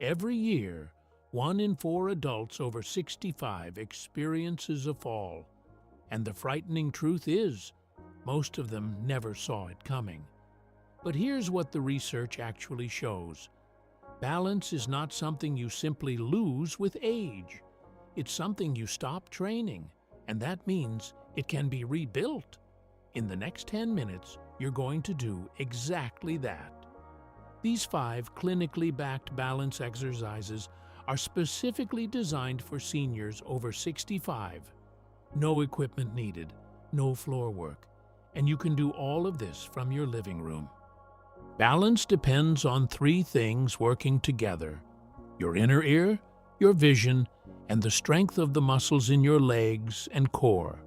Every year, 1 in 4 adults over 65 experiences a fall, and the frightening truth is, most of them never saw it coming. But here's what the research actually shows. Balance is not something you simply lose with age. It's something you stop training, and that means it can be rebuilt. In the next 10 minutes, you're going to do exactly that. These 5 clinically backed balance exercises are specifically designed for seniors over 65. No equipment needed, no floor work, and you can do all of this from your living room. Balance depends on 3 things working together: your inner ear, your vision, and the strength of the muscles in your legs and core.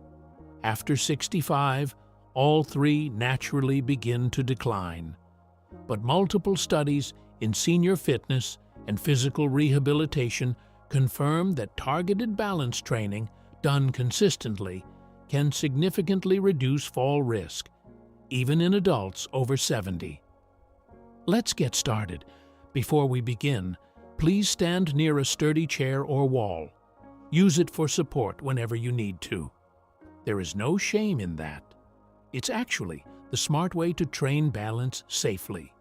After 65, all 3 naturally begin to decline. But multiple studies in senior fitness and physical rehabilitation confirm that targeted balance training, done consistently, can significantly reduce fall risk, even in adults over 70. Let's get started. Before we begin, please stand near a sturdy chair or wall. Use it for support whenever you need to. There is no shame in that. It's actually the smart way to train balance safely.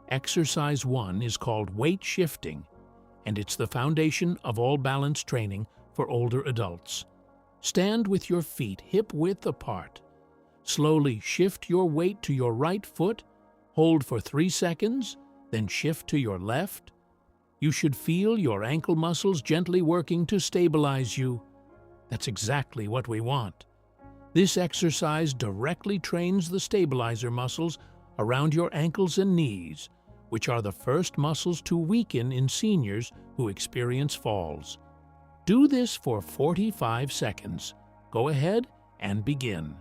Exercise 1 is called weight shifting, and it's the foundation of all balance training for older adults. Stand with your feet hip-width apart. Slowly shift your weight to your right foot, hold for 3 seconds, then shift to your left. You should feel your ankle muscles gently working to stabilize you. That's exactly what we want. This exercise directly trains the stabilizer muscles around your ankles and knees, which are the first muscles to weaken in seniors who experience falls. Do this for 45 seconds. Go ahead and begin.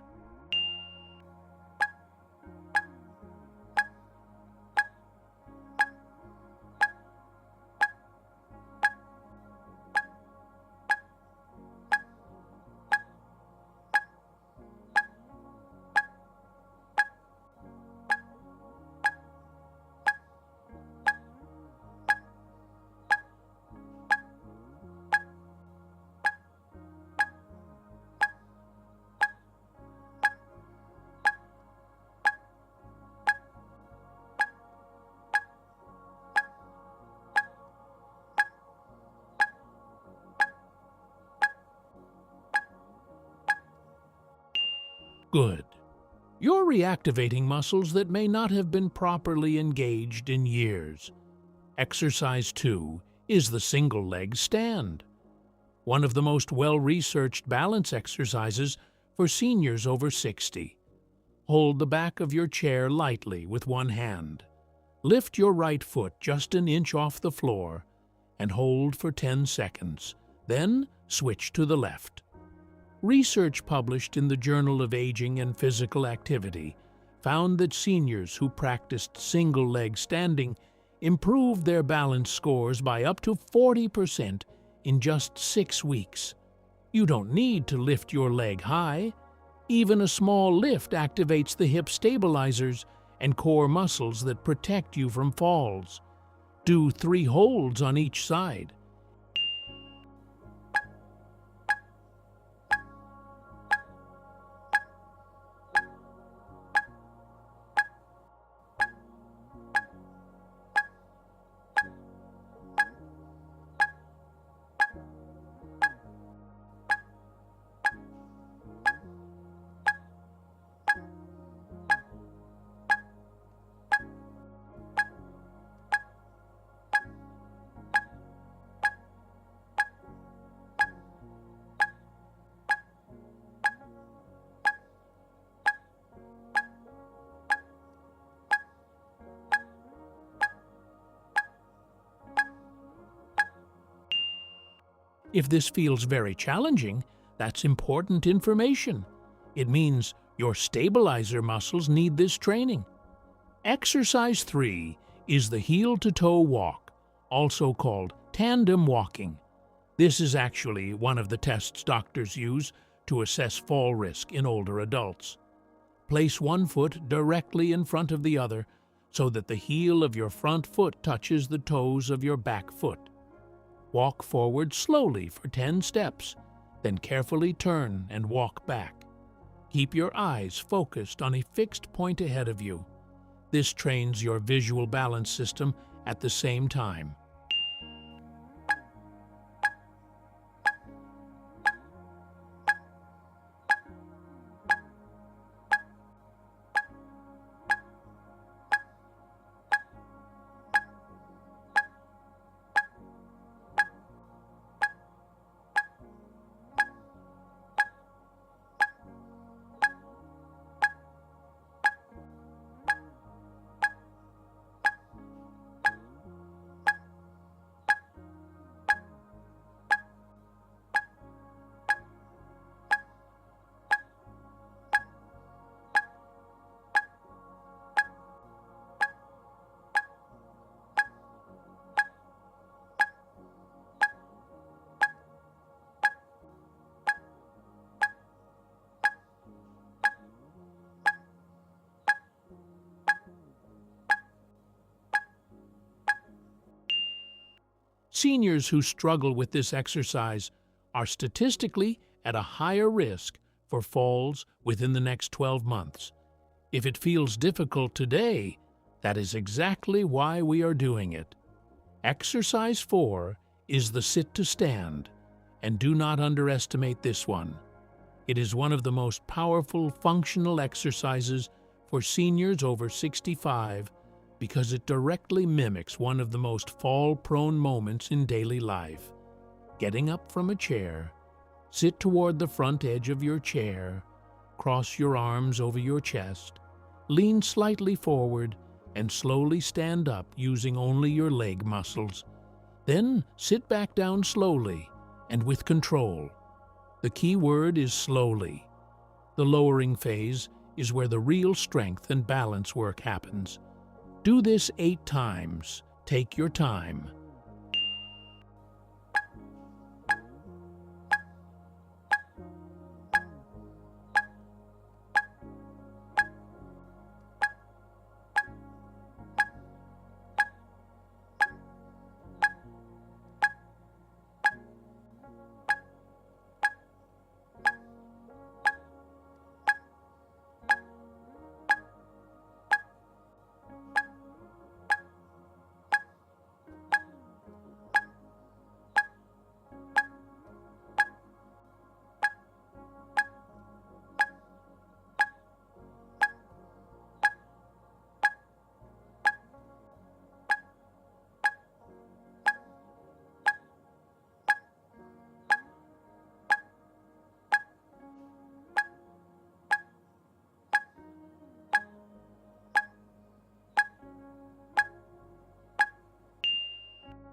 Good. You're reactivating muscles that may not have been properly engaged in years. Exercise 2 is the single leg stand, one of the most well-researched balance exercises for seniors over 60. Hold the back of your chair lightly with one hand. Lift your right foot just an inch off the floor and hold for 10 seconds. Then switch to the left. Research published in the Journal of Aging and Physical Activity found that seniors who practiced single-leg standing improved their balance scores by up to 40% in just 6 weeks. You don't need to lift your leg high. Even a small lift activates the hip stabilizers and core muscles that protect you from falls. Do 3 holds on each side. If this feels very challenging, that's important information. It means your stabilizer muscles need this training. Exercise 3 is the heel-to-toe walk, also called tandem walking. This is actually one of the tests doctors use to assess fall risk in older adults. Place one foot directly in front of the other so that the heel of your front foot touches the toes of your back foot. Walk forward slowly for 10 steps, then carefully turn and walk back. Keep your eyes focused on a fixed point ahead of you. This trains your visual balance system at the same time. Seniors who struggle with this exercise are statistically at a higher risk for falls within the next 12 months. If it feels difficult today, that is exactly why we are doing it. Exercise 4 is the sit to stand, and do not underestimate this one. It is one of the most powerful functional exercises for seniors over 65 because it directly mimics one of the most fall-prone moments in daily life. Getting up from a chair, sit toward the front edge of your chair, cross your arms over your chest, lean slightly forward, and slowly stand up using only your leg muscles. Then sit back down slowly and with control. The key word is slowly. The lowering phase is where the real strength and balance work happens. Do this 8 times. Take your time.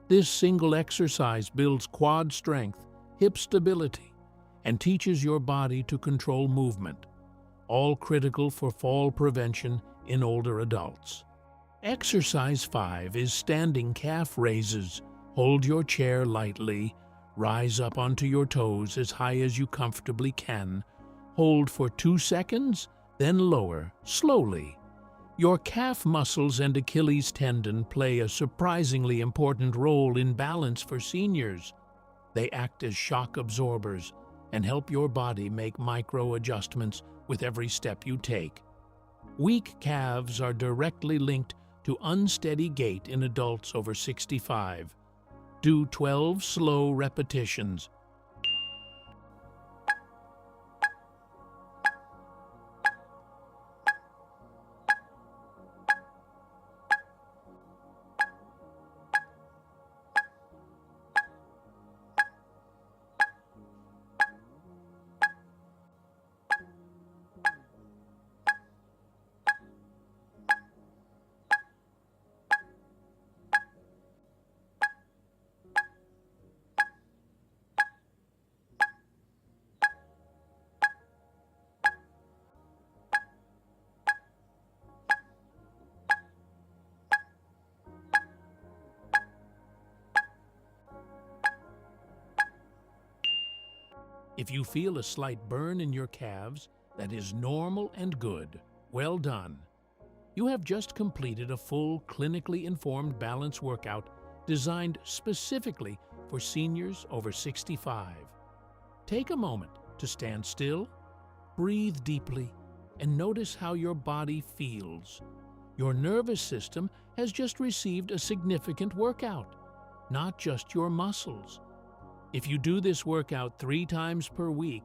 This single exercise builds quad strength, hip stability, and teaches your body to control movement, all critical for fall prevention in older adults. Exercise 5 is standing calf raises. Hold your chair lightly, rise up onto your toes as high as you comfortably can, hold for 2 seconds, then lower, slowly. Your calf muscles and Achilles tendon play a surprisingly important role in balance for seniors. They act as shock absorbers and help your body make micro adjustments with every step you take. Weak calves are directly linked to unsteady gait in adults over 65. Do 12 slow repetitions. If you feel a slight burn in your calves, that is normal and good. Well done. You have just completed a full, clinically informed balance workout designed specifically for seniors over 65. Take a moment to stand still, breathe deeply, and notice how your body feels. Your nervous system has just received a significant workout, not just your muscles. If you do this workout 3 times per week,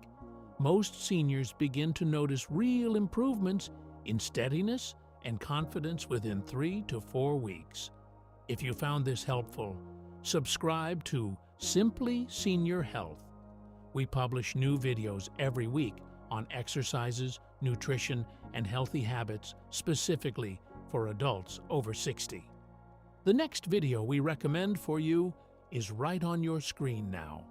most seniors begin to notice real improvements in steadiness and confidence within 3 to 4 weeks. If you found this helpful, subscribe to Simply Senior Health. We publish new videos every week on exercises, nutrition, and healthy habits specifically for adults over 60. The next video we recommend for you is right on your screen now.